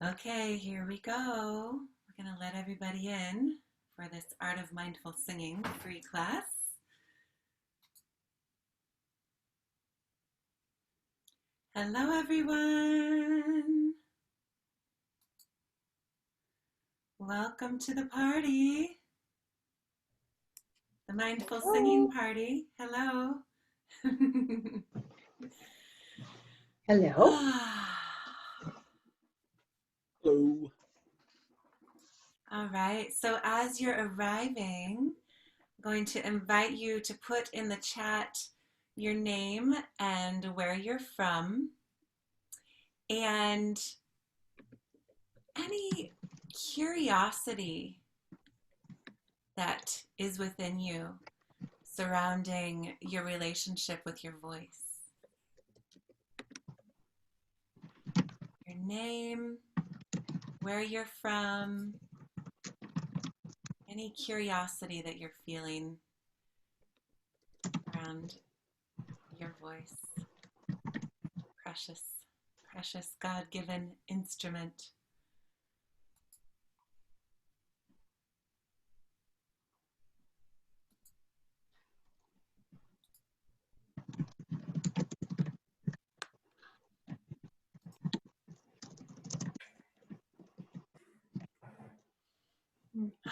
Okay, here we go. We're going to let everybody in for this Art of Mindful Singing free class. Hello, everyone. Welcome to the party, the Mindful Singing Party. Hello. Hello. Hello. All right, so as you're arriving, I'm going to invite you to put in the chat your name and where you're from, and any curiosity that is within you surrounding your relationship with your voice. Your name, where you're from, any curiosity that you're feeling around your voice. Precious, precious God-given instrument.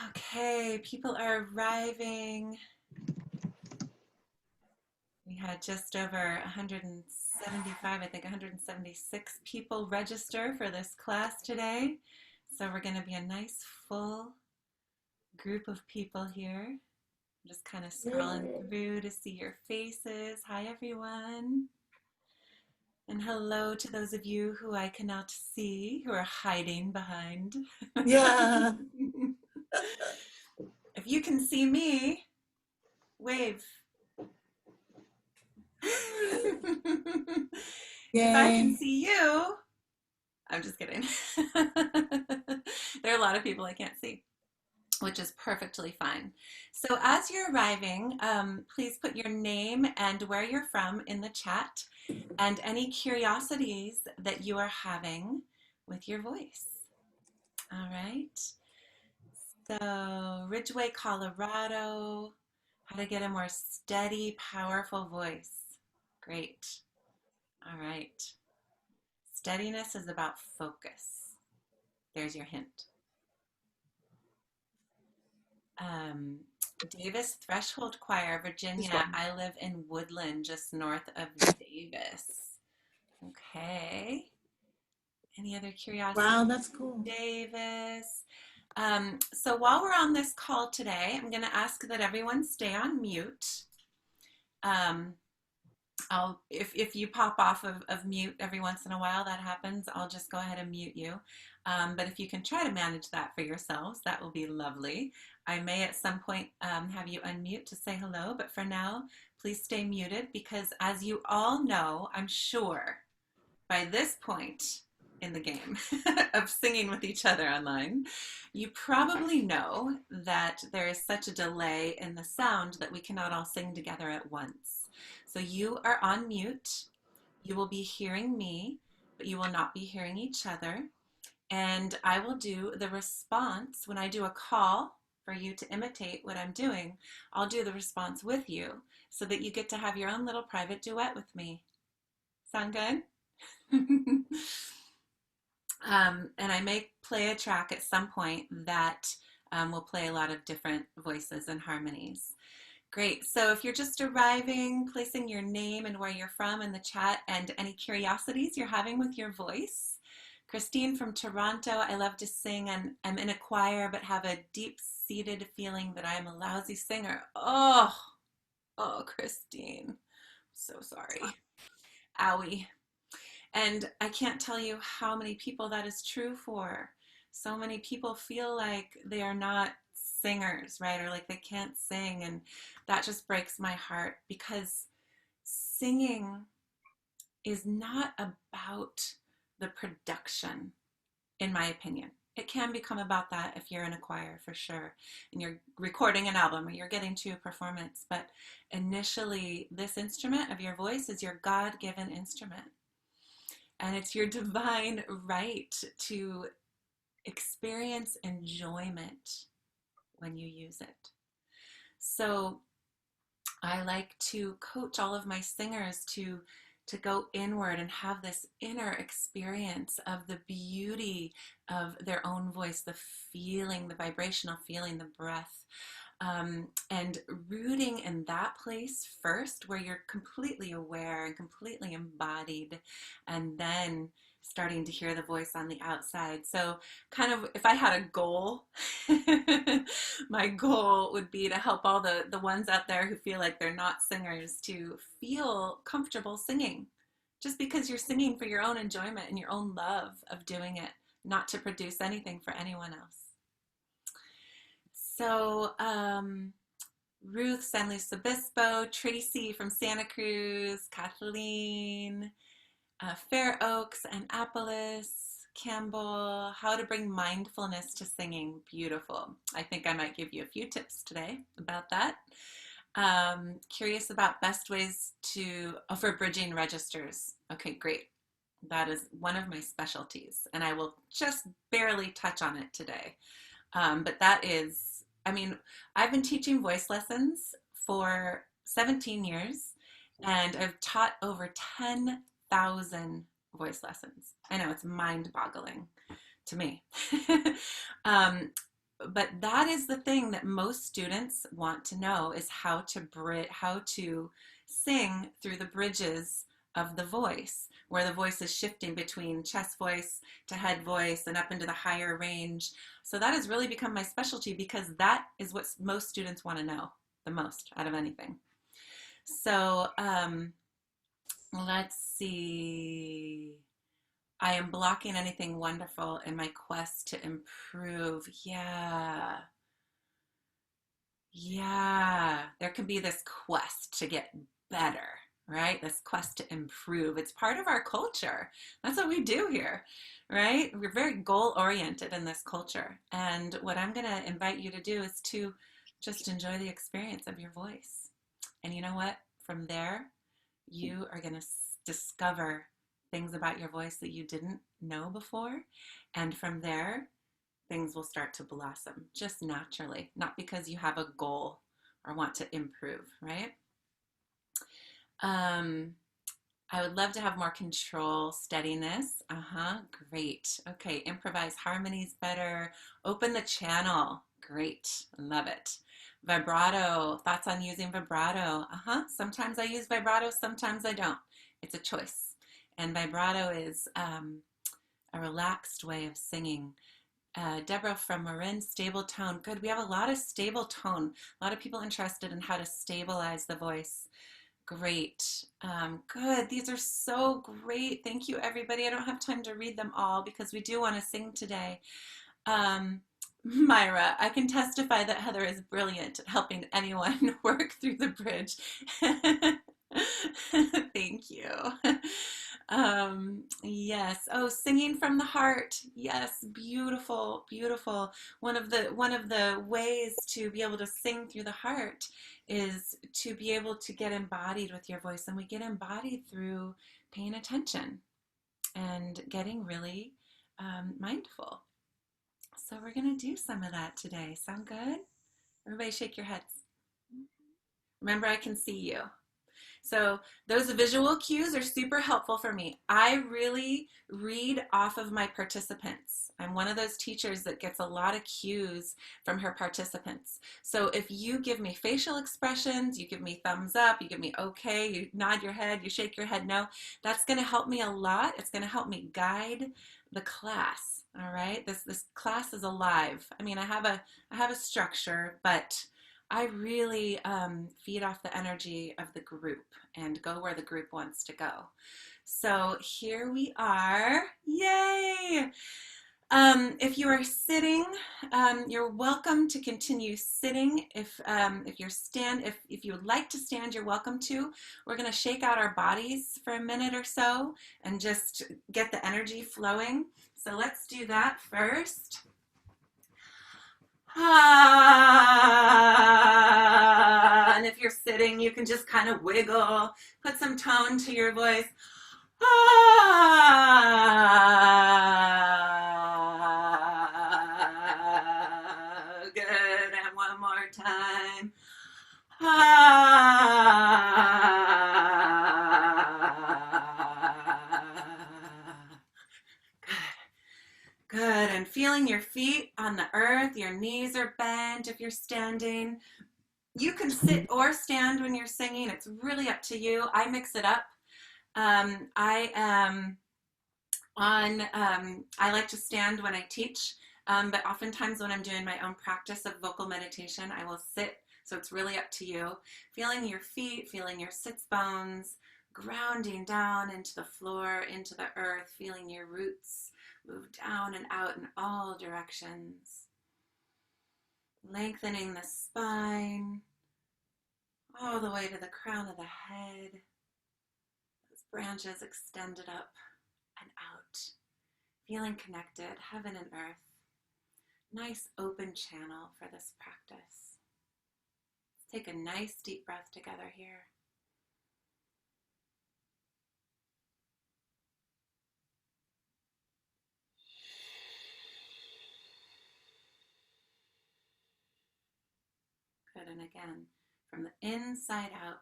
Okay, people are arriving. We had just over 175, I think 176 people register for this class today. So we're going to be a nice full group of people here. I'm just kind of scrolling through to see your faces. Hi, everyone. And hello to those of you who I cannot see, who are hiding behind. Yeah. If you can see me, wave. If I can see you, I'm just kidding. There are a lot of people I can't see, which is perfectly fine. So as you're arriving, please put your name and where you're from in the chat and any curiosities that you are having with your voice. All right. So Ridgeway, Colorado, how to get a more steady, powerful voice. Great. All right. Steadiness is about focus. There's your hint. Davis Threshold Choir, Virginia. I live in Woodland, just north of Davis. Okay. Any other curiosity? Wow, that's cool. Davis. So while we're on this call today, I'm going to ask that everyone stay on mute. If you pop off of mute every once in a while, that happens, I'll just go ahead and mute you. But if you can try to manage that for yourselves, that will be lovely. I may at some point have you unmute to say hello, but for now, please stay muted because as you all know, I'm sure by this point in the game of singing with each other online, you probably know that there is such a delay in the sound that we cannot all sing together at once. So you are on mute. You will be hearing me, but you will not be hearing each other. And I will do the response when I do a call for you to imitate what I'm doing. I'll do the response with you so that you get to have your own little private duet with me. Sound good? And I may play a track at some point that will play a lot of different voices and harmonies. Great. So if you're just arriving, placing your name and where you're from in the chat and any curiosities you're having with your voice. Christine from Toronto, I love to sing and I'm in a choir but have a deep-seated feeling that I'm a lousy singer. Oh, Christine. So sorry. Owie. And I can't tell you how many people that is true for. So many people feel like they are not singers, right? Or like they can't sing. And that just breaks my heart because singing is not about the production, in my opinion. It can become about that if you're in a choir for sure, and you're recording an album or you're getting to a performance. But initially, this instrument of your voice is your God-given instrument. And it's your divine right to experience enjoyment when you use it. So I like to coach all of my singers to go inward and have this inner experience of the beauty of their own voice, the feeling, the vibrational feeling, the breath, and rooting in that place first where you're completely aware and completely embodied, and then starting to hear the voice on the outside. So kind of if I had a goal, my goal would be to help all the ones out there who feel like they're not singers to feel comfortable singing, just because you're singing for your own enjoyment and your own love of doing it, not to produce anything for anyone else. So Ruth, San Luis Obispo, Tracy from Santa Cruz, Kathleen, Fair Oaks, Annapolis, Campbell, how to bring mindfulness to singing. Beautiful. I think I might give you a few tips today about that. Curious about best ways for bridging registers. Okay, great. That is one of my specialties, and I will just barely touch on it today. But that is, I mean, I've been teaching voice lessons for 17 years, and I've taught over 10,000 voice lessons. I know it's mind-boggling to me. But that is the thing that most students want to know, is how to sing through the bridges of the voice, where the voice is shifting between chest voice to head voice and up into the higher range. So that has really become my specialty, because that is what most students want to know the most out of anything. So let's see. I am blocking anything wonderful in my quest to improve. Yeah. There can be this quest to get better, right? This quest to improve. It's part of our culture. That's what we do here, right? We're very goal-oriented in this culture. And what I'm going to invite you to do is to just enjoy the experience of your voice. And you know what? From there, you are going to discover things about your voice that you didn't know before. And from there, things will start to blossom just naturally, not because you have a goal or want to improve, right? I would love to have more control, steadiness. Great. Okay, improvise harmonies better. Open the channel. Great. Love it. Vibrato. Thoughts on using vibrato? Sometimes I use vibrato, sometimes I don't. It's a choice. And vibrato is a relaxed way of singing. Deborah from Marin, stable tone. Good. We have a lot of stable tone. A lot of people interested in how to stabilize the voice. Great. Good. These are so great. Thank you, everybody. I don't have time to read them all because we do want to sing today. Myra, I can testify that Heather is brilliant at helping anyone work through the bridge. Thank you. Yes. Oh, singing from the heart. Yes. Beautiful, beautiful. One of the ways to be able to sing through the heart is to be able to get embodied with your voice. And we get embodied through paying attention and getting really mindful. So we're going to do some of that today. Sound good? Everybody shake your heads. Remember, I can see you. So those visual cues are super helpful for me. I really read off of my participants. I'm one of those teachers that gets a lot of cues from her participants. So if you give me facial expressions, you give me thumbs up, you give me okay, you nod your head, you shake your head no, that's going to help me a lot. It's going to help me guide the class. All right, this class is alive. I mean, I have a structure, but I really feed off the energy of the group and go where the group wants to go. So here we are. Yay! If you are sitting, you're welcome to continue sitting. If you would like to stand, you're welcome to. We're going to shake out our bodies for a minute or so and just get the energy flowing. So let's do that first. And if you're sitting, you can just kind of wiggle, put some tone to your voice. Ah, good. And one more time. Ah. Good. And feeling your feet on the earth, your knees are bent if you're standing. You can sit or stand when you're singing. It's really up to you. I mix it up. I am I like to stand when I teach, but oftentimes when I'm doing my own practice of vocal meditation, I will sit. So it's really up to you. Feeling your feet, feeling your sits bones, grounding down into the floor, into the earth, feeling your roots move down and out in all directions. Lengthening the spine all the way to the crown of the head. Those branches extended up and out. Feeling connected, heaven and earth. Nice open channel for this practice. Let's take a nice deep breath together here. Good, and again, from the inside out,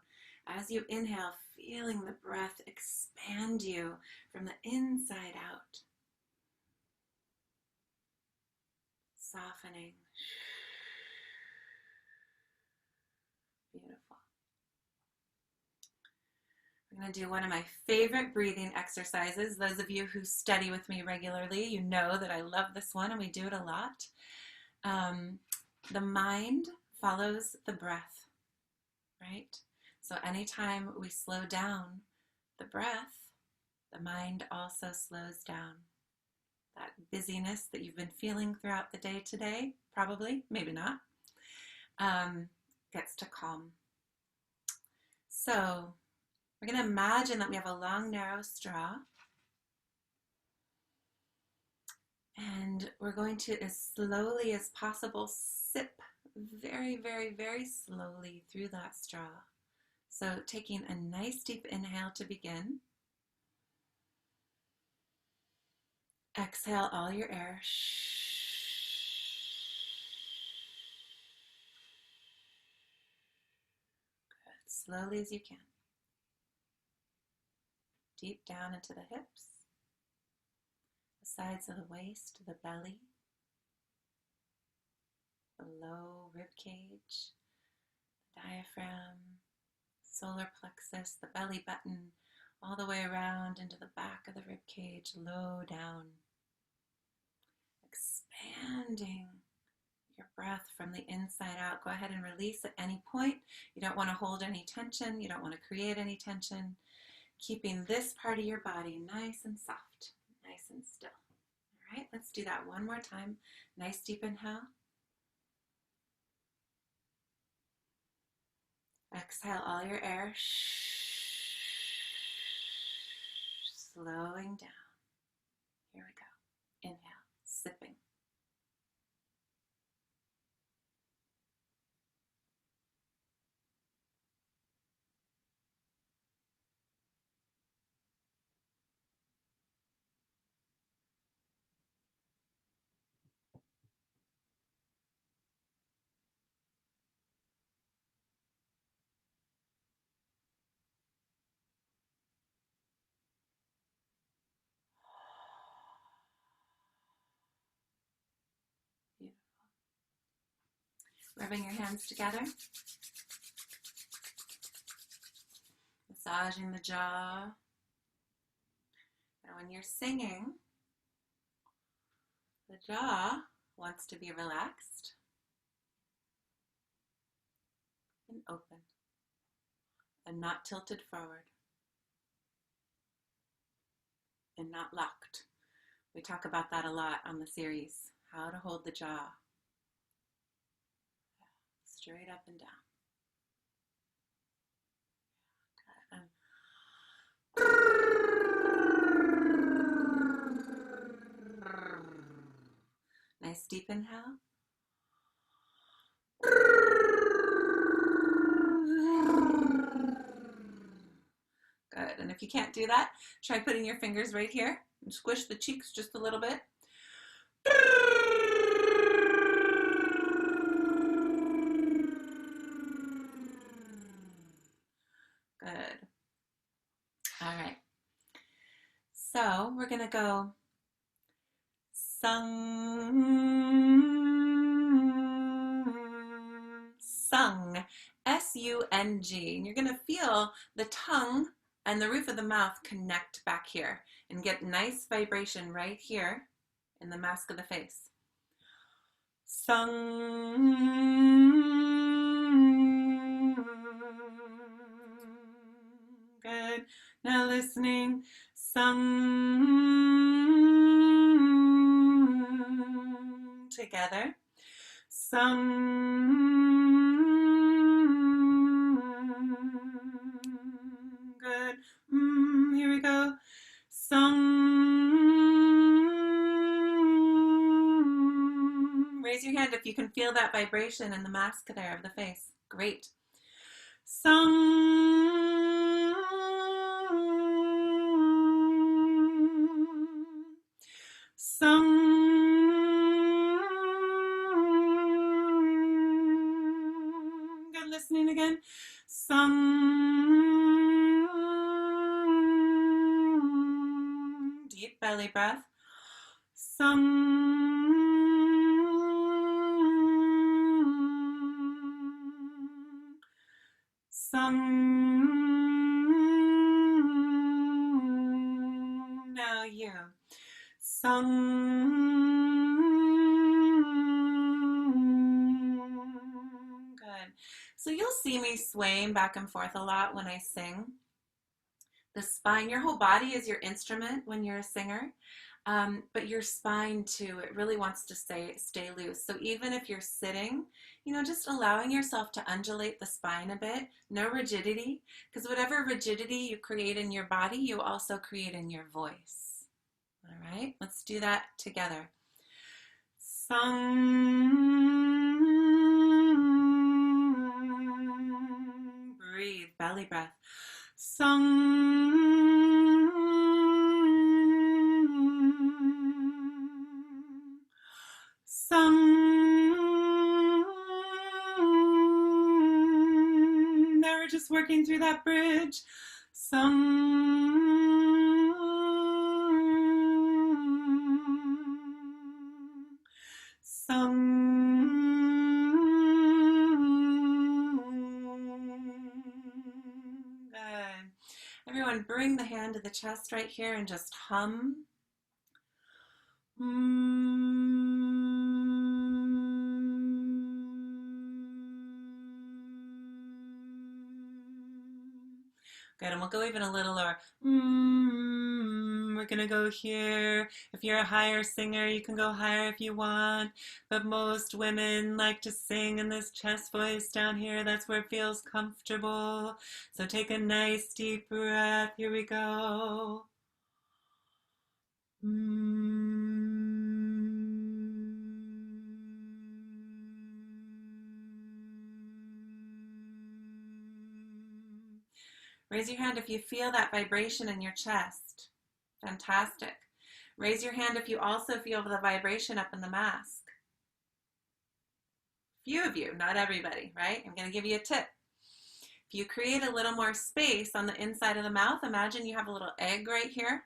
as you inhale, feeling the breath expand you from the inside out. Softening. Beautiful. We're going to do one of my favorite breathing exercises. Those of you who study with me regularly, you know that I love this one and we do it a lot. The mind follows the breath, right? So anytime we slow down the breath, the mind also slows down. That busyness that you've been feeling throughout the day today, probably, maybe not, gets to calm. So we're going to imagine that we have a long, narrow straw. And we're going to, as slowly as possible, sip very, very, very slowly through that straw. So taking a nice deep inhale to begin. Exhale all your air. Good. Slowly as you can. Deep down into the hips, the sides of the waist, the belly, the low rib cage, the diaphragm, solar plexus, the belly button, all the way around into the back of the rib cage, low down. Expanding your breath from the inside out. Go ahead and release at any point. You don't want to hold any tension. You don't want to create any tension. Keeping this part of your body nice and soft, nice and still. All right, let's do that one more time. Nice deep inhale. Exhale all your air. Slowing down. Here we go. Inhale, sipping. Beautiful. Rubbing your hands together. Massaging the jaw. Now when you're singing, the jaw wants to be relaxed and open and not tilted forward and not locked. We talk about that a lot on the series, how to hold the jaw straight up and down. Nice deep inhale. Good. And if if you can't do that, try putting your fingers right here and squish the cheeks just a little bit. Good. All right. So we're going to go sung, S-U-N-G. And you're going to feel the tongue and the roof of the mouth connect back here and get nice vibration right here in the mask of the face. Sung. Good. Now listening. Sung. Together. Sung. Good. Here we go. Sung. Raise your hand if you can feel that vibration in the mask there of the face. Great. Sung. Sung. Good, listening again. Sung. Deep belly breath. Sung. Sung. Now you. Sung. Good. So you'll see me swaying back and forth a lot when I sing. The spine, your whole body is your instrument when you're a singer, but your spine too, it really wants to stay loose. So even if you're sitting, just allowing yourself to undulate the spine a bit, no rigidity, because whatever rigidity you create in your body, you also create in your voice. All right, let's do that together. Sung. Breathe, belly breath. Sung. Sung. Now we're just working through that bridge. Sung. Sung. Good. Everyone, bring the hand to the chest right here and just hum. Good, and we'll go even a little lower. We're gonna go here. If you're a higher singer, you can go higher if you want, but most women like to sing in this chest voice down here. That's where it feels comfortable. So take a nice deep breath. Here we go. Raise your hand if you feel that vibration in your chest. Fantastic. Raise your hand if you also feel the vibration up in the mask. Few of you, not everybody, right? I'm going to give you a tip. If you create a little more space on the inside of the mouth, imagine you have a little egg right here.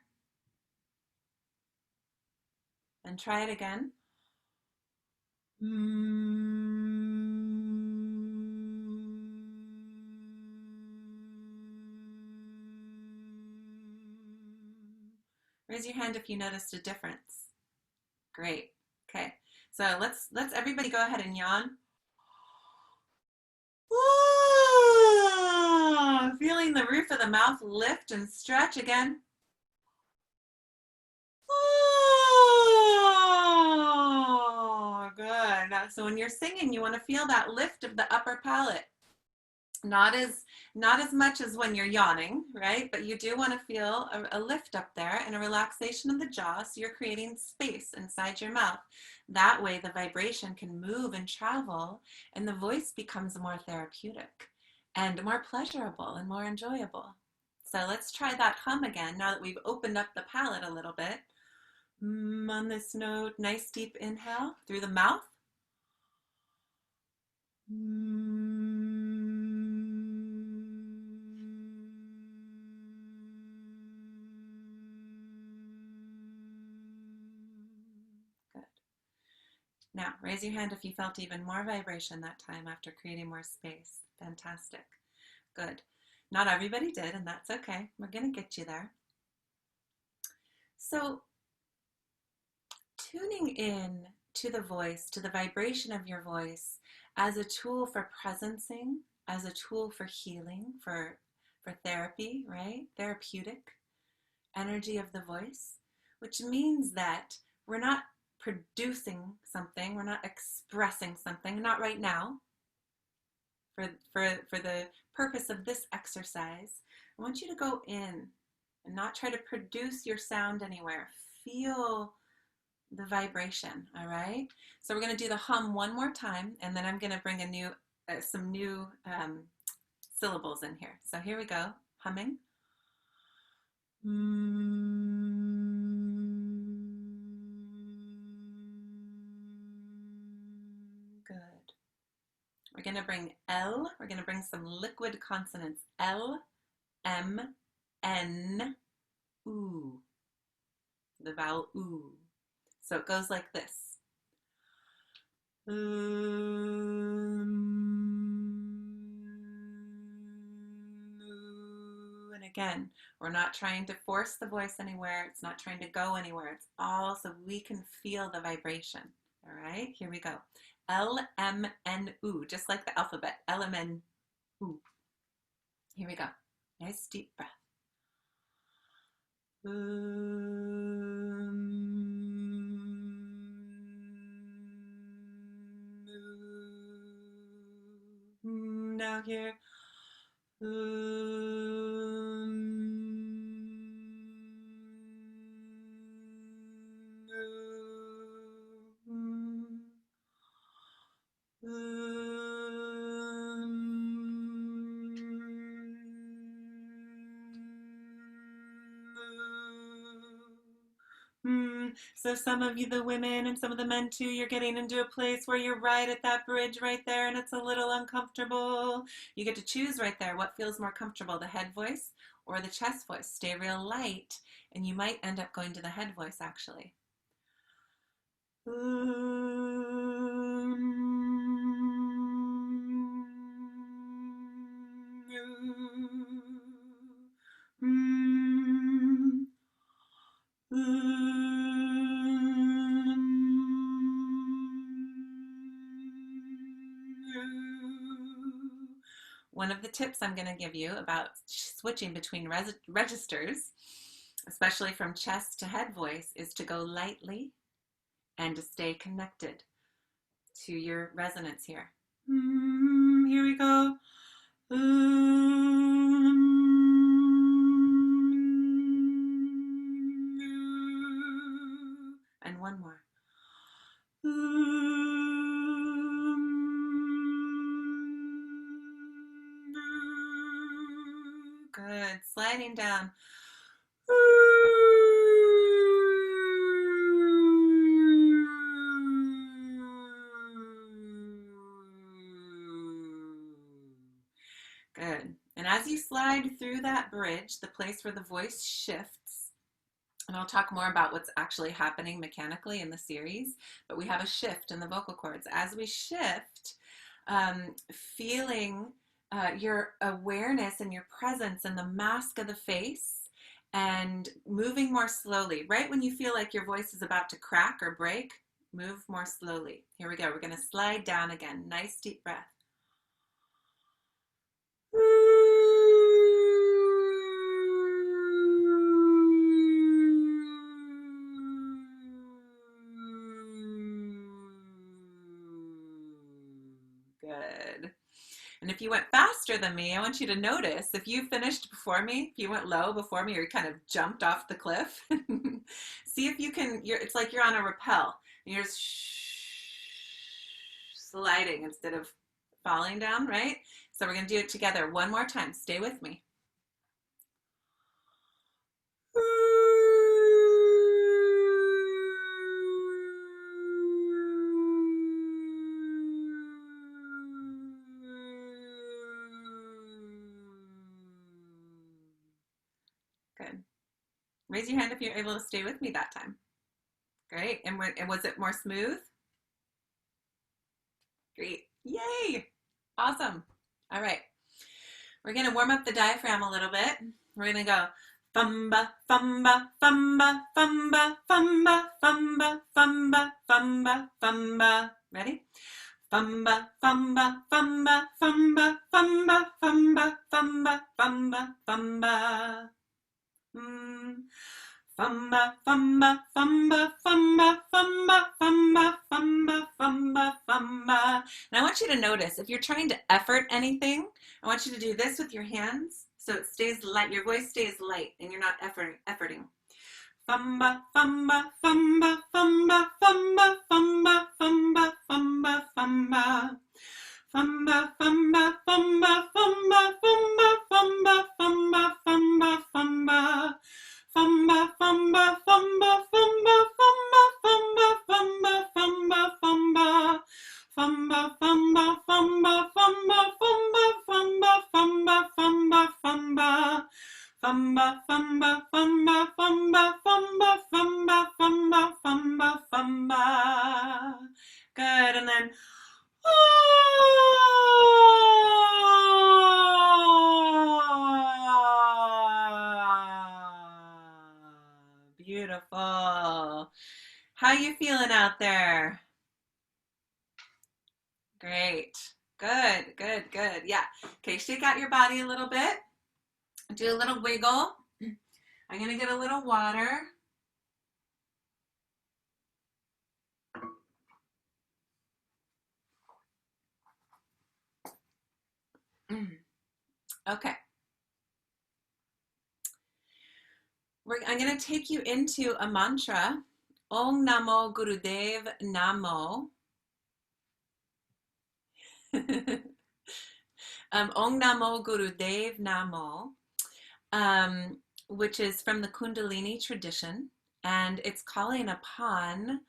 And try it again. Raise your hand if you noticed a difference. Great. Okay. So let's everybody go ahead and yawn. Feeling the roof of the mouth lift and stretch again. Good. So when you're singing, you want to feel that lift of the upper palate. Not as much as when you're yawning, right? But you do want to feel a lift up there and a relaxation of the jaw, so you're creating space inside your mouth. That way the vibration can move and travel, and the voice becomes more therapeutic and more pleasurable and more enjoyable. So let's try that hum again now that we've opened up the palate a little bit. On this note, nice deep inhale through the mouth. Good. Now, raise your hand if you felt even more vibration that time after creating more space. Fantastic. Good. Not everybody did, and that's okay. We're going to get you there. So, tuning in to the voice, to the vibration of your voice as a tool for presencing, as a tool for healing, for therapy, right? Therapeutic energy of the voice, which means that we're not producing something, we're not expressing something, not right now. For the purpose of this exercise, I want you to go in and not try to produce your sound anywhere. Feel the vibration, all right? So we're going to do the hum one more time, and then I'm going to bring a new, some new syllables in here. So here we go, humming. Good. We're going to bring L. We're going to bring some liquid consonants. L, M, N, oo. The vowel oo. So it goes like this. And again, we're not trying to force the voice anywhere. It's not trying to go anywhere. It's all so we can feel the vibration. All right, here we go. L, M, N, oo, just like the alphabet. L, M, N, oo. Here we go. Nice deep breath. Now here. So some of you, the women, and some of the men too, you're getting into a place where you're right at that bridge right there, and it's a little uncomfortable. You get to choose right there what feels more comfortable, the head voice or the chest voice. Stay real light, and you might end up going to the head voice actually. One of the tips I'm going to give you about switching between registers, especially from chest to head voice, is to go lightly and to stay connected to your resonance here. Here we go. And one more. Good. Sliding down. Good. And as you slide through that bridge, the place where the voice shifts, and I'll talk more about what's actually happening mechanically in the series, but we have a shift in the vocal cords. As we shift, feeling your awareness and your presence in the mask of the face and moving more slowly. Right when you feel like your voice is about to crack or break, move more slowly. Here we go. We're going to slide down again. Nice deep breath. Good. And if you went faster than me, I want you to notice if you finished before me, if you went low before me, or you kind of jumped off the cliff, see if you can, it's like you're on a rappel. And you're just sliding instead of falling down, right? So we're going to do it together one more time. Stay with me. Raise your hand if you're able to stay with me that time. Great. And was it more smooth? Great. Yay. Awesome. All right. We're going to warm up the diaphragm a little bit. We're going to go fumba, fumba, fumba, fumba, fumba, fumba, fumba, fumba, fumba. Ready? Fumba, fumba, fumba, fumba, fumba, fumba, fumba, fumba, fumba. Fumba, fumba, fumba, fumba, fumba, fumba, fumba, fumba, fumba. And I want you to notice, if you're trying to effort anything, I want you to do this with your hands so it stays light, your voice stays light and you're not efforting. Fumba, fumba, fumba, fumba, fumba, fumba, fumba, fumba, fumba. Fumba, fumba, fumba, fumba, fumba, fumba, fumba, fumba, fumba. Fumba, fumba, fumba, fumba, fumba, fumba, fumba, fumba, fumba. Fumba, fumba, fumba, fumba, fumba, fumba, fumba, fumba, fumba. Fumba, fumba, fumba, fumba, fumba, fumba, fumba, fumba, fumba. Good, and then beautiful. How you feeling out there? Great. Good, good, good. Yeah. Okay, shake out your body a little bit. Do a little wiggle. I'm going to get a little water. Okay. I'm going to take you into a mantra. Om Namo Gurudev Namo. Om Namo Gurudev Namo, which is from the Kundalini tradition, and it's calling upon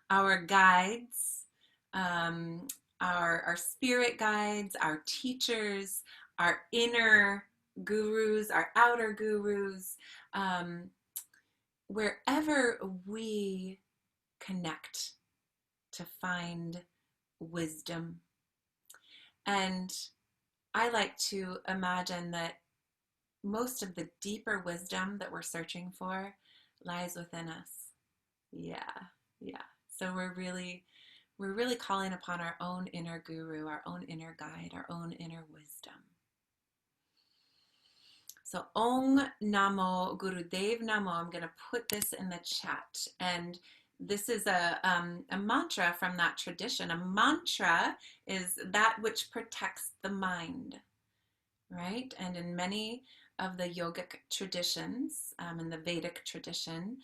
our guides, our spirit guides, our teachers, our inner gurus, our outer gurus, wherever we connect to find wisdom. And I like to imagine that most of the deeper wisdom that we're searching for lies within us. Yeah. So we're really calling upon our own inner guru, our own inner guide, our own inner wisdom. So Om Namo Gurudev Namo. I'm going to put this in the chat, and this is a mantra from that tradition. A mantra is that which protects the mind, right? And in many of the yogic traditions, in the Vedic tradition,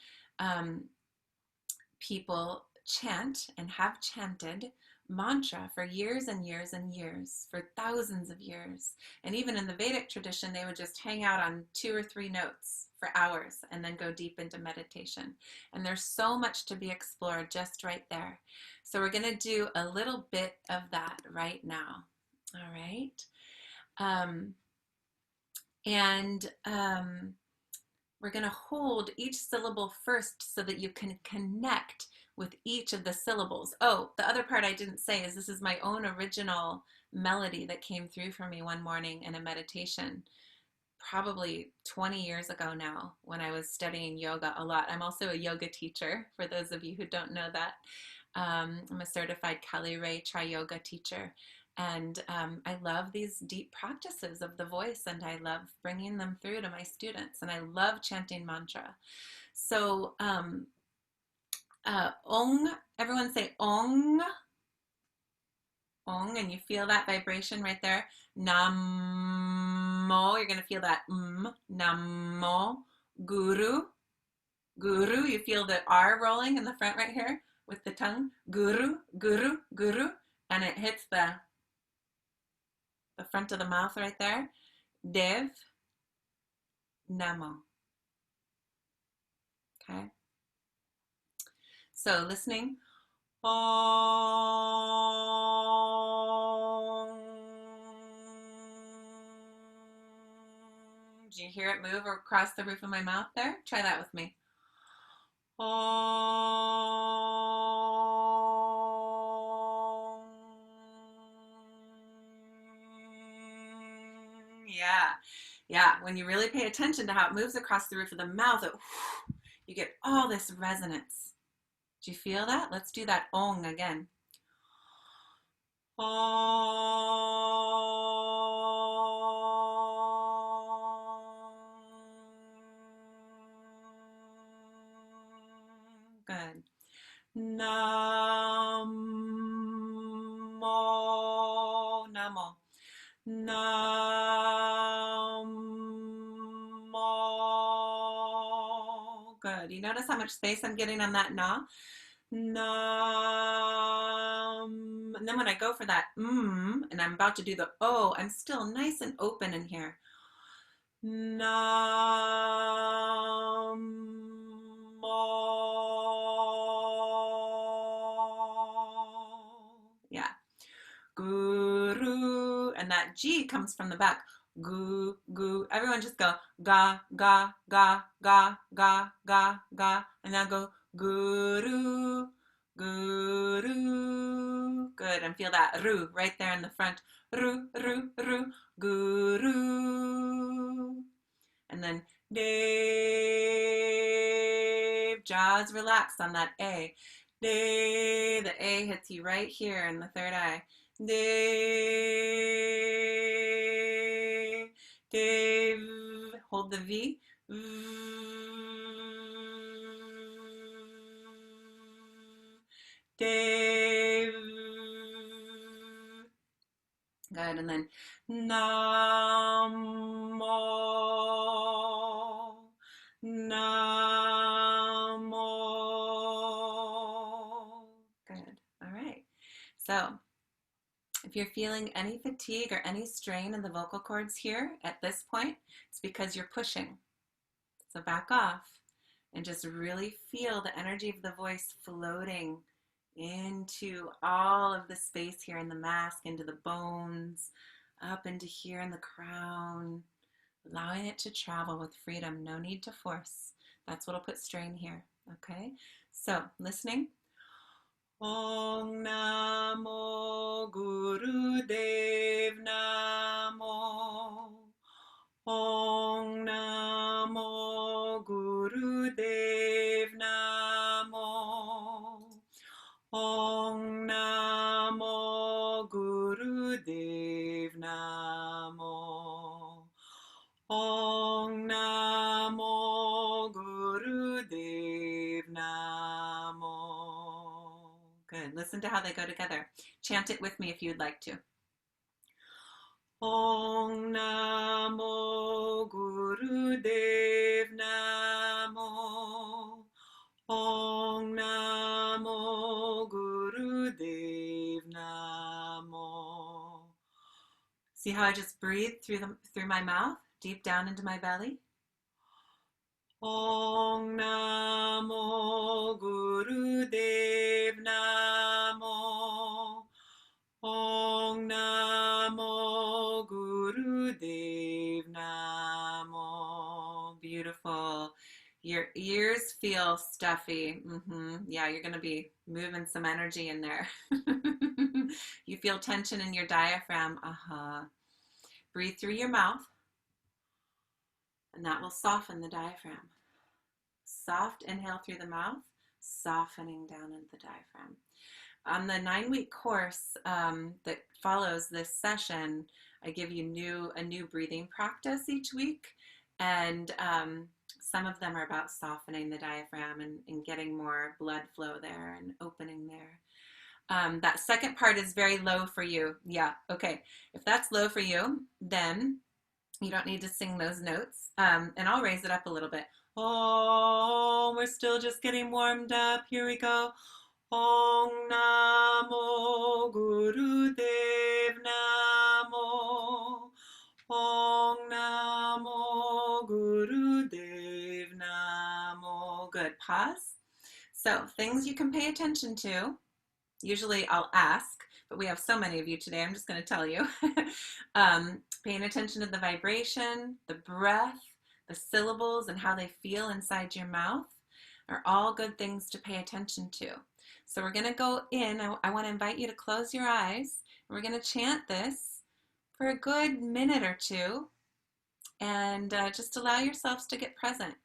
people chant and have chanted mantra for years and years and years, for thousands of years. And even in the Vedic tradition, they would just hang out on 2 or 3 notes for hours and then go deep into meditation. And there's so much to be explored just right there. So we're going to do a little bit of that right now. All right. We're going to hold each syllable first so that you can connect with each of the syllables. Oh, the other part I didn't say is this is my own original melody that came through for me one morning in a meditation, probably 20 years ago now, when I was studying yoga a lot. I'm also a yoga teacher, for those of you who don't know that. I'm a certified Kali Ray Tri-Yoga teacher. And I love these deep practices of the voice, and I love bringing them through to my students, and I love chanting mantra. So Ong, everyone say Ong, Ong, and you feel that vibration right there. Namo, you're going to feel that Namo, Guru, Guru, you feel the R rolling in the front right here with the tongue. Guru, Guru, Guru, and it hits the front of the mouth right there. Dev, Namo. Okay. So listening. Om. Do you hear it move across the roof of my mouth there? Try that with me. Om. Yeah. Yeah. When you really pay attention to how it moves across the roof of the mouth, you get all this resonance. Do you feel that? Let's do that ong again. Good. Namo. Namo. Namo. Good. You notice how much space I'm getting on that na? Nam. And then when I go for that and I'm about to do the o, I'm still nice and open in here. Namo. Yeah. Guru. And that G comes from the back. Gu, gu. Everyone just go ga, ga, ga, ga, ga, ga, ga. And now go guru, guru. Good. And feel that ru right there in the front. Ru, ru, ru, guru. And then Dave. Jaws relaxed on that A. Dave. The A hits you right here in the third eye. Dave. Dave. Hold the V. Dave. Good. And then Namo. Namo. Good. All right. So if you're feeling any fatigue or any strain in the vocal cords here at this point, it's because you're pushing. So back off and just really feel the energy of the voice floating into all of the space here in the mask, into the bones, up into here in the crown, allowing it to travel with freedom. No need to force. That's what'll put strain here. Okay? So, listening. Om Namo Guru Dev Namo. Om Namo Guru Dev Namo. Om Namo Guru Dev Namo. Om Namo Guru Dev Namo. Good. Listen to how they go together. Chant it with me if you'd like to. Om Namo Guru Dev Namo. Om Namo Guru Dev Namo. See how I just breathe through my mouth, deep down into my belly? Om Namo Guru Dev Namo. Om Namo Guru Dev Namo. Beautiful. Your ears feel stuffy. Yeah, you're going to be moving some energy in there. You feel tension in your diaphragm. Breathe through your mouth, and that will soften the diaphragm. Soft inhale through the mouth, softening down into the diaphragm. On the 9-week course that follows this session, I give you a new breathing practice each week, and some of them are about softening the diaphragm and getting more blood flow there and opening there. That second part is very low for you. Yeah, okay. If that's low for you, then you don't need to sing those notes. And I'll raise it up a little bit. Oh, we're still just getting warmed up. Here we go. Om Namo Guru Dev Namo. Om Namo Guru Dev Namo. Good. Pause. So things you can pay attention to. Usually I'll ask, but we have so many of you today, I'm just going to tell you. Paying attention to the vibration, the breath, The syllables and how they feel inside your mouth are all good things to pay attention to. So we're going to go in. I want to invite you to close your eyes. We're going to chant this for a good minute or two, and just allow yourselves to get present.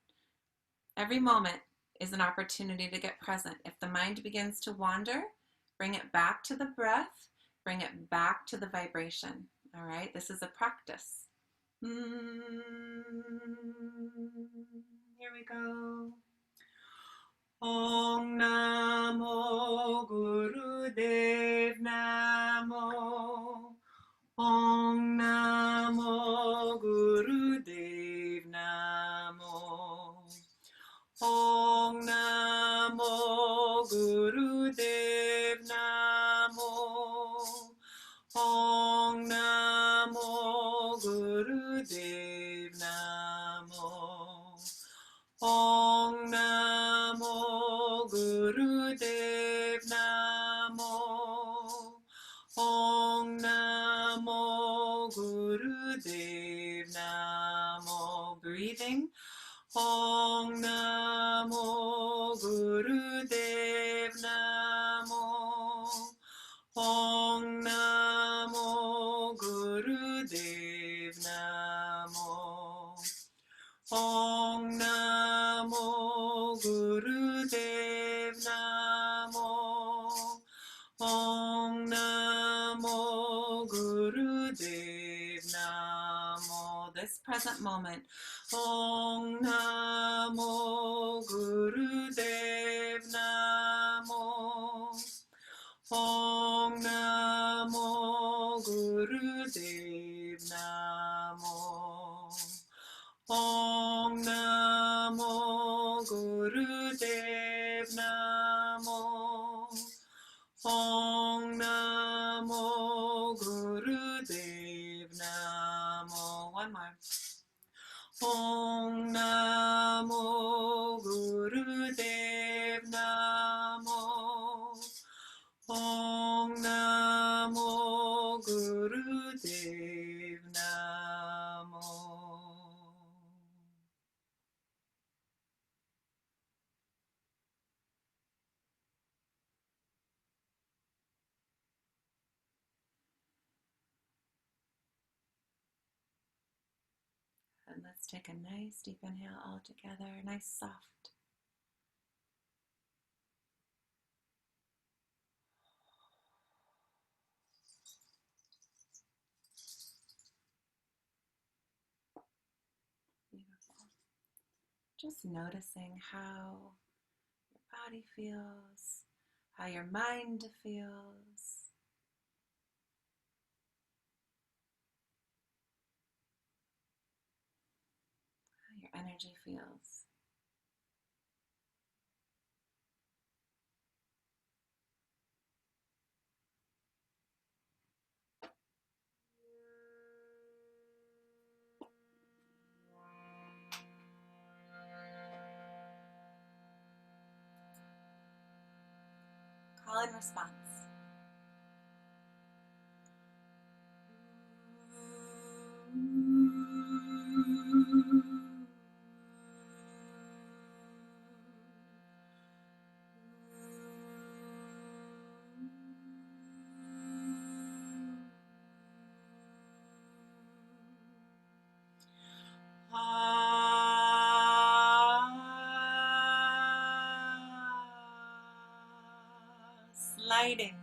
Every moment is an opportunity to get present. If the mind begins to wander, bring it back to the breath, bring it back to the vibration. All right, this is a practice. Here we go. Om Namo Guru Dev Namo. Om Namo Guru Dev Namo. Om Namo Guru Dev Namo. Om Namo Guru Dev Namo. Om Namo Guru Dev Namo. Om Namo Guru Dev Namo. Breathing. Om Namo Guru Dev Namo. Om Namo Guru Dev Namo. Om Namo Guru Dev Namo. Om Namo Guru Dev Namo. This present moment. Om Namo Guru Dev Namo. Om Namo Guru Dev Namo. Om Namo Guru Dev Namo. Om Namo Guru Dev Namo. One more. Om Namo Guru Dev Namo. Om Namo Guru Dev Namo. And let's take a nice deep inhale all together, nice soft. Beautiful. Just noticing how your body feels, how your mind feels. How your energy feels. Call and response. Sliding.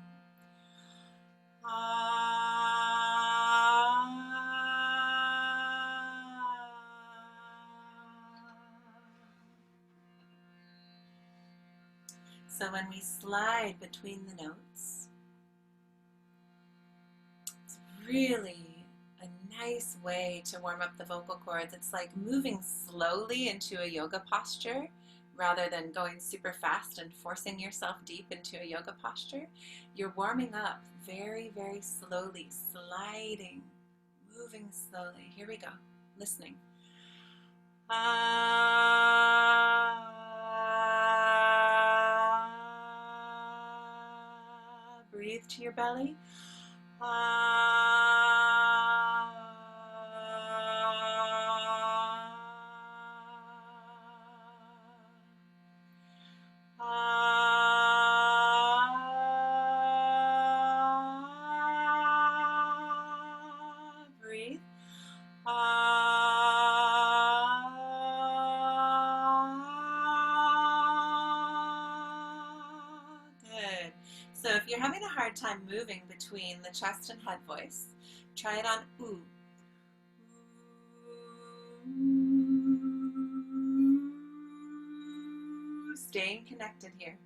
So when we slide between the notes, it's really a nice way to warm up the vocal cords. It's like moving slowly into a yoga posture rather than going super fast and forcing yourself deep into a yoga posture. You're warming up very, very slowly, sliding, moving slowly. Here we go, listening. Breathe to your belly. Ah. So if you're having a hard time moving between the chest and head voice, try it on oo. Staying connected here.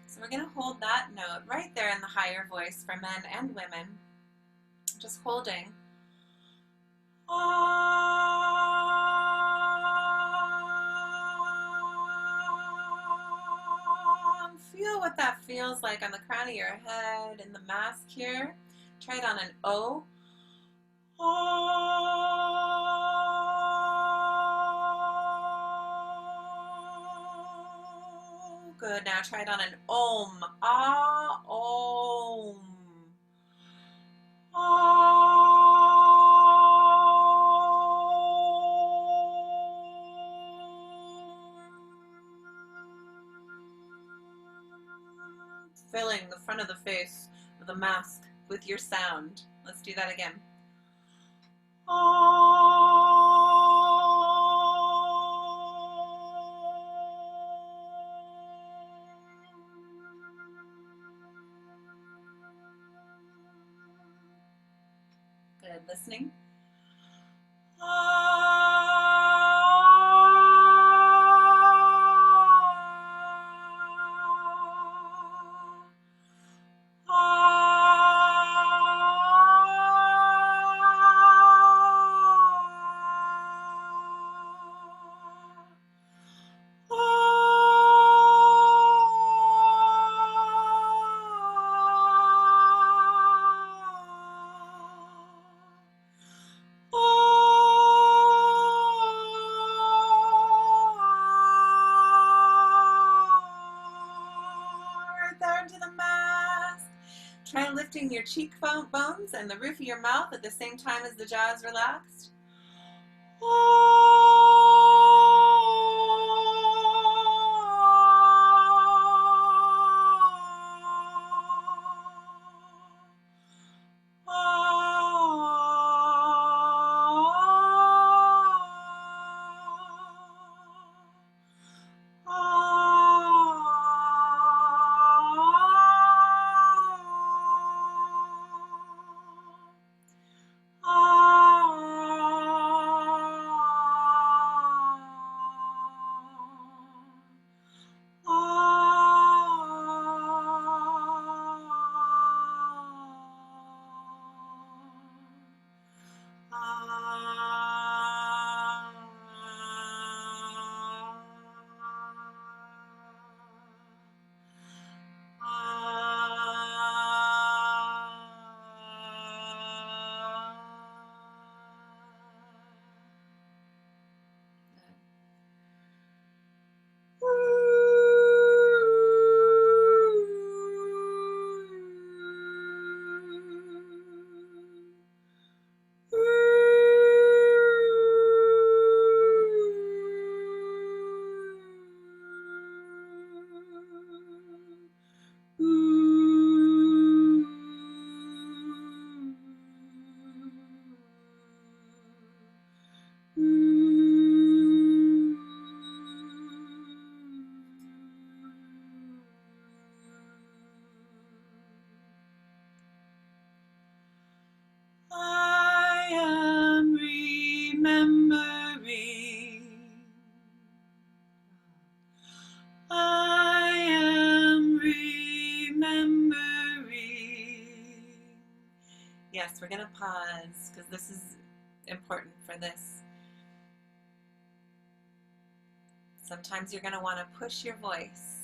So we're going to hold that note right there in the higher voice for men and women. Just holding. Feel what that feels like on the crown of your head in the mask here. Try it on an O. Good. Now try it on an Om. Ah, Om. Filling the front of the face of the mask with your sound. Let's do that again. Good. Listening. Into the mask. Try lifting your cheekbones and the roof of your mouth at the same time as the jaw is relaxed. Yes, we're going to pause because this is important for this. Sometimes you're going to want to push your voice.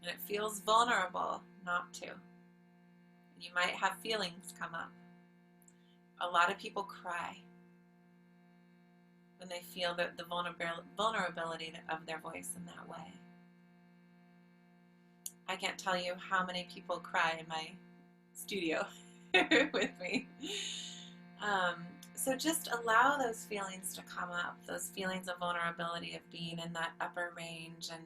And it feels vulnerable not to. You might have feelings come up. A lot of people cry when they feel the vulnerability of their voice in that way. I can't tell you how many people cry in my studio with me. So just allow those feelings to come up, those feelings of vulnerability, of being in that upper range. And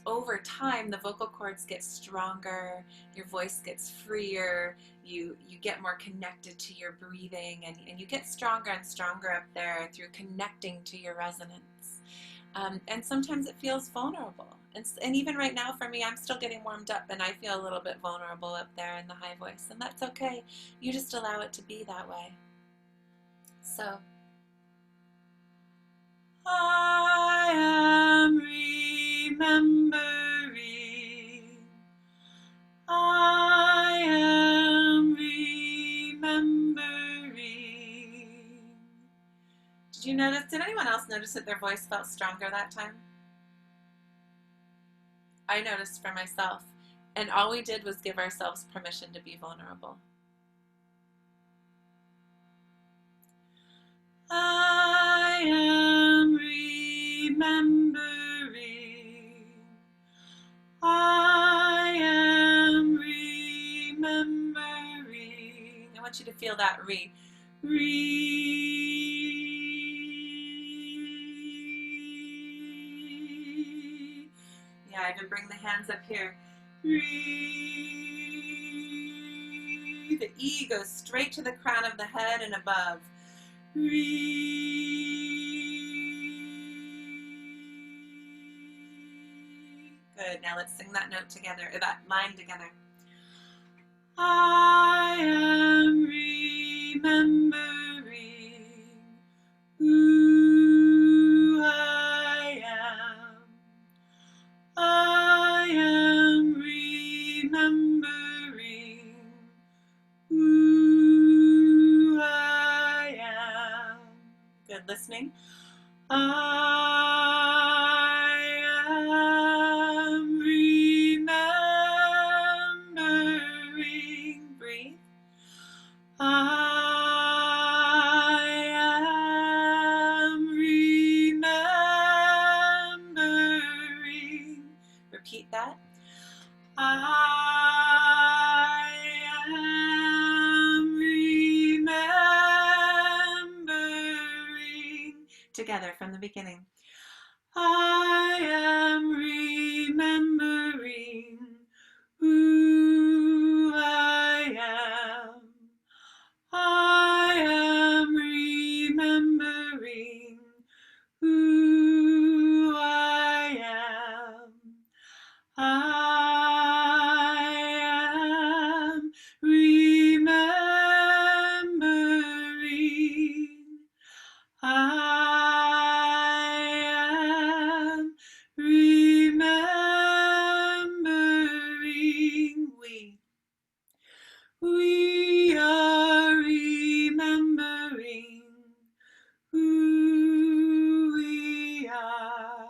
over time, the vocal cords get stronger, your voice gets freer, you get more connected to your breathing, and you get stronger and stronger up there through connecting to your resonance. And sometimes it feels vulnerable. And even right now for me, I'm still getting warmed up and I feel a little bit vulnerable up there in the high voice. And that's okay. You just allow it to be that way. So, I am remembering. I am remembering. Did you notice, did anyone else notice that their voice felt stronger that time? I noticed for myself. And all we did was give ourselves permission to be vulnerable. I am remembering. I am remembering. I want you to feel that re. Yeah, I even bring the hands up here. The E goes straight to the crown of the head and above. Good. Now let's sing that note together, or that line together. I am remembering who I am. I am remembering who I am. Good listening. I am remembering. Breathe. I am remembering. Repeat that. I am remembering. Together from the beginning. I am remembering who I am. I am remembering who I am. I am remembering. I am remembering. We are remembering who we are.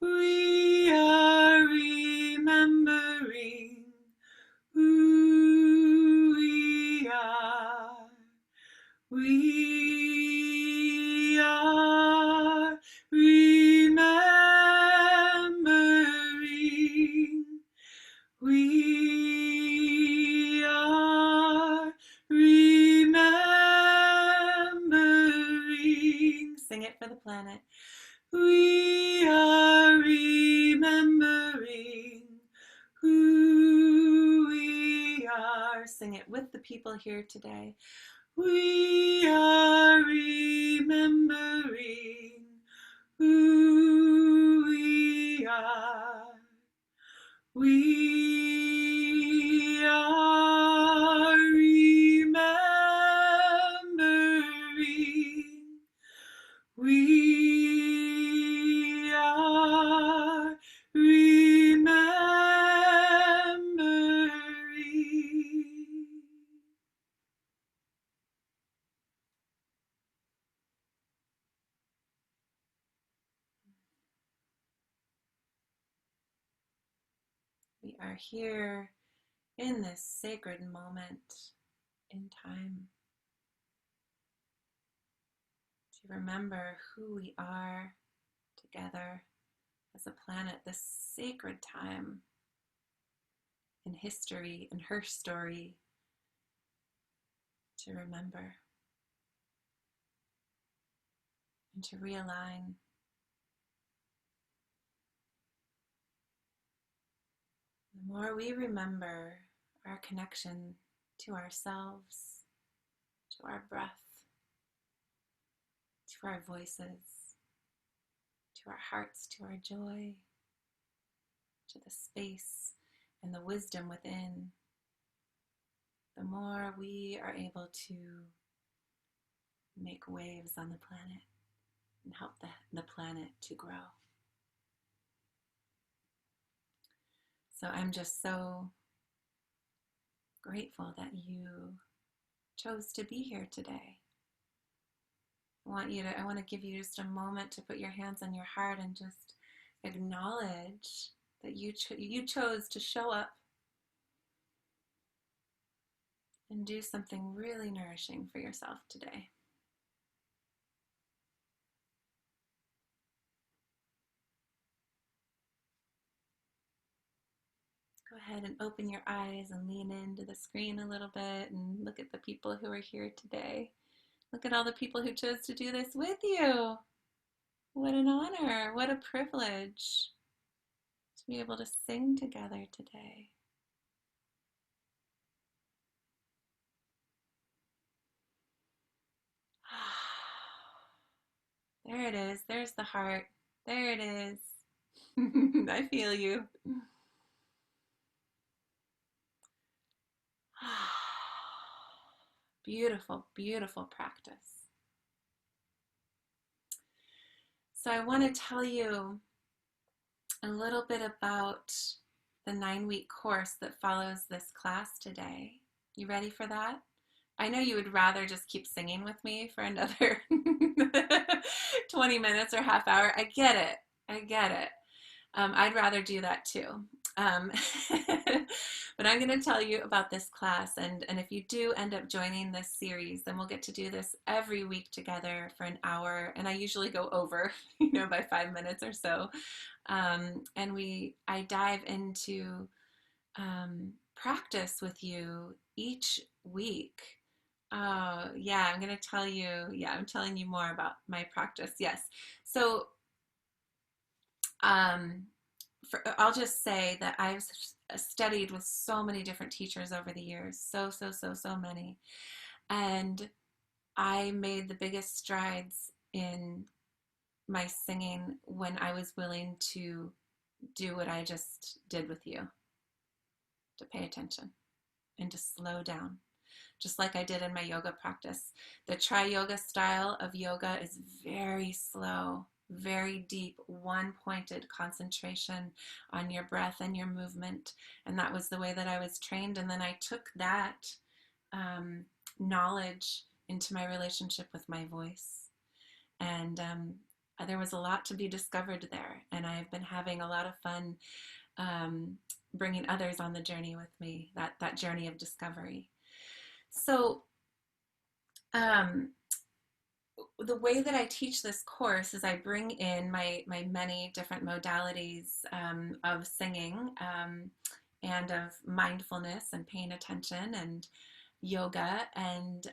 We are remembering who we are. We are remembering. We are remembering. Sing it for the planet. We are remembering who we are. Sing it with the people here today. We are remembering who we are. We are remembering. We are remembering. are here in this sacred moment in time to remember who we are together as a planet, this sacred time in history, in her story, to remember and to realign. The more we remember our connection to ourselves, to our breath, to our voices, to our hearts, to our joy, to the space and the wisdom within, the more we are able to make waves on the planet and help the planet to grow. So I'm just so grateful that you chose to be here today. I want to give you just a moment to put your hands on your heart and just acknowledge that you chose to show up and do something really nourishing for yourself today. Go ahead and open your eyes and lean into the screen a little bit and look at the people who are here today. Look at all the people who chose to do this with you. What an honor, what a privilege to be able to sing together today. There it is, there's the heart. There it is. I feel you. Beautiful, beautiful practice. So I want to tell you a little bit about the 9-week course that follows this class today. You ready for that? I know you would rather just keep singing with me for another 20 minutes or half hour. I get it. I get it. I'd rather do that too. But I'm going to tell you about this class, and if you do end up joining this series, then we'll get to do this every week together for an hour, and I usually go over, by 5 minutes or so, and I dive into practice with you each week. Yeah, I'm going to tell you, I'm telling you more about my practice. Yes. So, I'll just say that I've studied with so many different teachers over the years, so many, and I made the biggest strides in my singing when I was willing to do what I just did with you, to pay attention and to slow down, just like I did in my yoga practice. The Tri-Yoga style of yoga is very slow, very deep, one-pointed concentration on your breath and your movement. And that was the way that I was trained. And then I took that knowledge into my relationship with my voice. And there was a lot to be discovered there. And I've been having a lot of fun bringing others on the journey with me, that journey of discovery. So the way that I teach this course is I bring in my many different modalities of singing and of mindfulness and paying attention and yoga and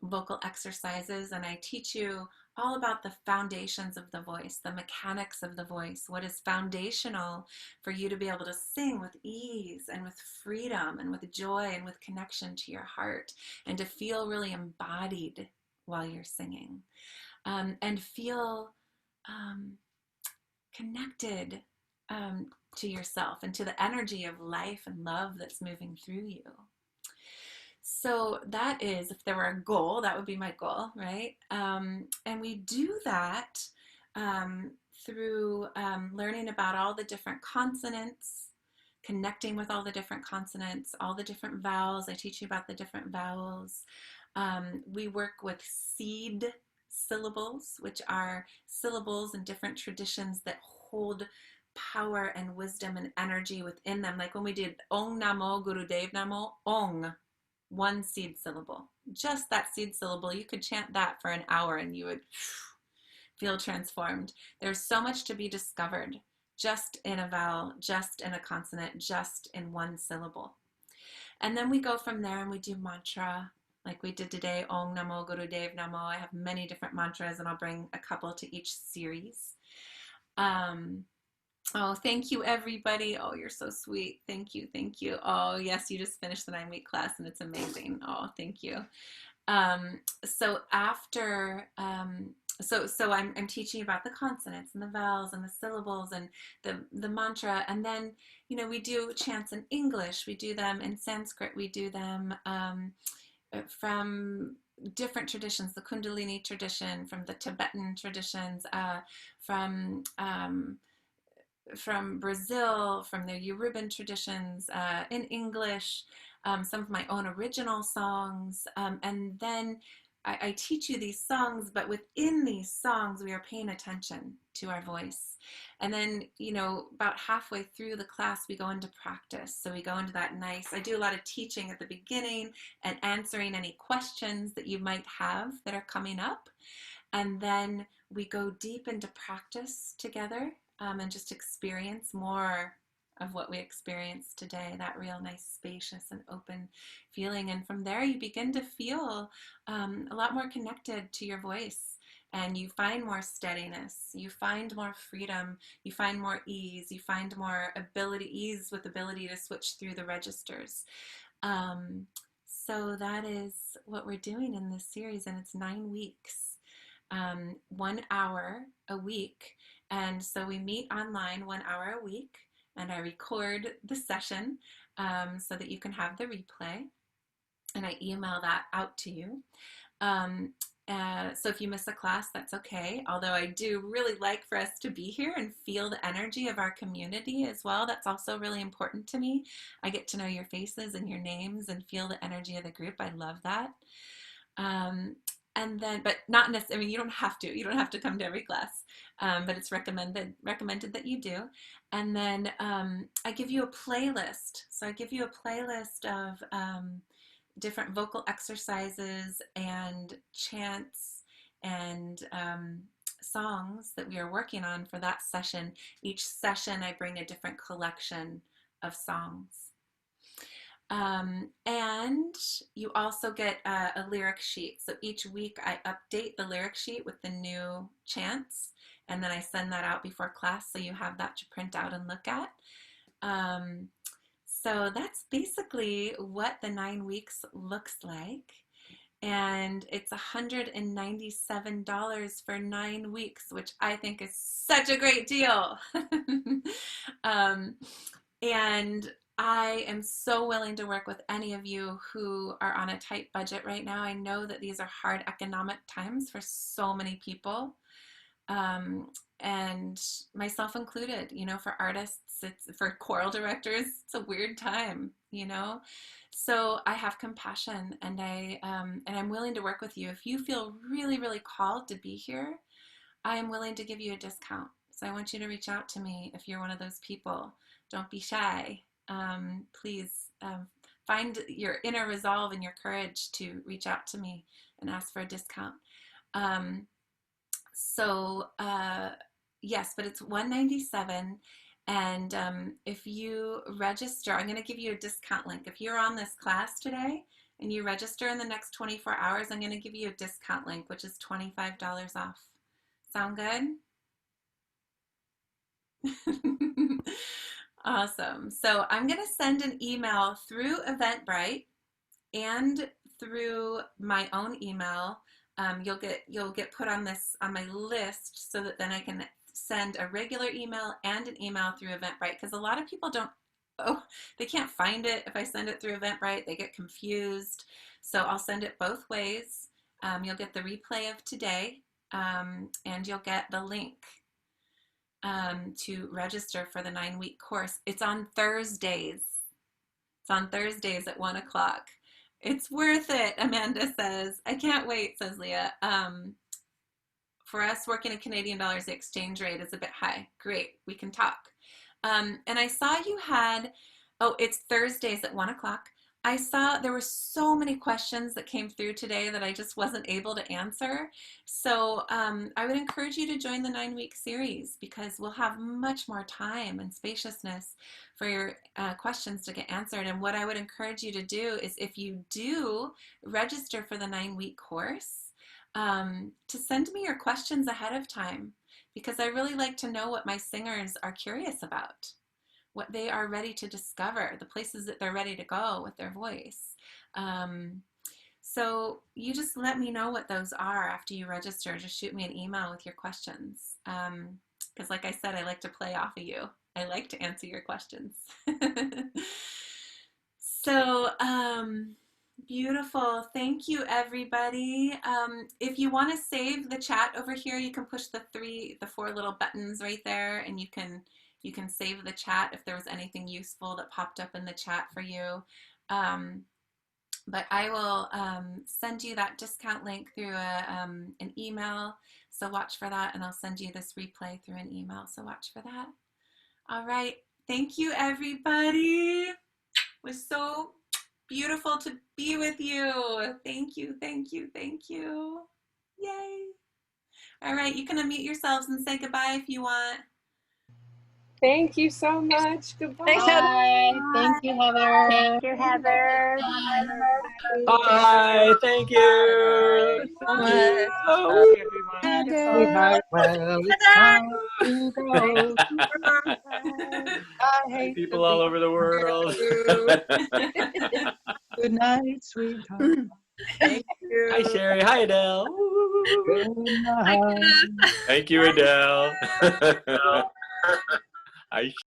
vocal exercises, and I teach you all about the foundations of the voice, the mechanics of the voice, what is foundational for you to be able to sing with ease and with freedom and with joy and with connection to your heart, and to feel really embodied while you're singing, and feel connected to yourself and to the energy of life and love that's moving through you. So that is, if there were a goal, that would be my goal, right? And we do that through learning about all the different consonants, connecting with all the different consonants, all the different vowels. I teach you about the different vowels. We work with seed syllables, which are syllables in different traditions that hold power and wisdom and energy within them. Like when we did Ong Namo Gurudev Namo, Ong, one seed syllable. Just that seed syllable, you could chant that for an hour and you would feel transformed. There's so much to be discovered just in a vowel, just in a consonant, just in one syllable. And then we go from there and we do mantra like we did today, Om Namo Gurudev Namo. I have many different mantras and I'll bring a couple to each series. Oh, thank you, everybody. Oh, you're so sweet. Thank you. Thank you. Oh, yes, you just finished the 9-week class and it's amazing. Oh, thank you. So after, so I'm teaching about the consonants and the vowels and the syllables and the mantra. And then, you know, we do chants in English. We do them in Sanskrit. We do them from different traditions, the Kundalini tradition, from the Tibetan traditions, from Brazil, from the Yoruban traditions, in English, some of my own original songs. And then I teach you these songs, but within these songs, we are paying attention to our voice. And then, you know, about halfway through the class, we go into practice. So we go into that nice, I do a lot of teaching at the beginning and answering any questions that you might have that are coming up. And then we go deep into practice together. And just experience more of what we experienced today, that real nice, spacious and open feeling. And from there, you begin to feel a lot more connected to your voice. And you find more steadiness, you find more freedom, you find more ease, you find more ease with ability to switch through the registers. So that is what we're doing in this series, and it's 9 weeks, 1 hour a week. And so we meet online 1 hour a week, and I record the session so that you can have the replay, and I email that out to you. So if you miss a class, that's okay. Although I do really like for us to be here and feel the energy of our community as well. That's also really important to me. I get to know your faces and your names and feel the energy of the group. I love that. And then, but not necessarily, I mean, you don't have to come to every class, but it's recommended that you do. And then I give you a playlist. So I give you a playlist of different vocal exercises and chants and songs that we are working on for that session. Each session, I bring a different collection of songs. And you also get a lyric sheet. So each week I update the lyric sheet with the new chants, and then I send that out before class so you have that to print out and look at. So that's basically what the 9 weeks looks like. And it's $197 for 9 weeks, which I think is such a great deal. And I am so willing to work with any of you who are on a tight budget right now. I know that these are hard economic times for so many people, and myself included. You know, for artists, for choral directors, it's a weird time, you know. So I have compassion, and I'm willing to work with you. If you feel really, really called to be here, I am willing to give you a discount. So I want you to reach out to me if you're one of those people. Don't be shy. Please find your inner resolve and your courage to reach out to me and ask for a discount. Yes, but it's $197. And if you register, I'm going to give you a discount link. If you're on this class today and you register in the next 24 hours, I'm going to give you a discount link, which is $25 off. Sound good? Awesome. So I'm going to send an email through Eventbrite and through my own email. You'll get put on my list so that then I can send a regular email and an email through Eventbrite, because a lot of people they can't find it if I send it through Eventbrite. They get confused. So I'll send it both ways. You'll get the replay of today, and you'll get the link to register for the 9-week course. It's on Thursdays. It's on Thursdays at 1 o'clock. It's worth it, Amanda says. I can't wait, says Leah. For us working in Canadian dollars, the exchange rate is a bit high. Great, we can talk. And I saw you had, oh, it's Thursdays at 1 o'clock. I saw there were so many questions that came through today that I just wasn't able to answer. So I would encourage you to join the 9-week series, because we'll have much more time and spaciousness for your questions to get answered. And what I would encourage you to do is, if you do register for the 9-week course, to send me your questions ahead of time, because I really like to know what my singers are curious about, what they are ready to discover, the places that they're ready to go with their voice. So you just let me know what those are after you register. Just shoot me an email with your questions. Because like I said, I like to play off of you. I like to answer your questions. So, beautiful. Thank you, everybody. If you want to save the chat over here, you can push the 4 little buttons right there, and you can save the chat if there was anything useful that popped up in the chat for you. But I will send you that discount link through an email. So watch for that, and I'll send you this replay through an email. So watch for that. All right. Thank you, everybody. It was so beautiful to be with you. Thank you, thank you, thank you. Yay. All right, you can unmute yourselves and say goodbye if you want. Thank you so much. Goodbye. Thanks, Heather. Thank you, Heather. Thank you, Heather. Bye. Thank you. Bye. Oh. Love you, everyone. Sweetheart, well, it's time to go. I hate People to all be over the world. Good night, sweetheart. Thank you. Hi, Sherry. Hi, Adele. Good night. Thank you, Adele. Hi,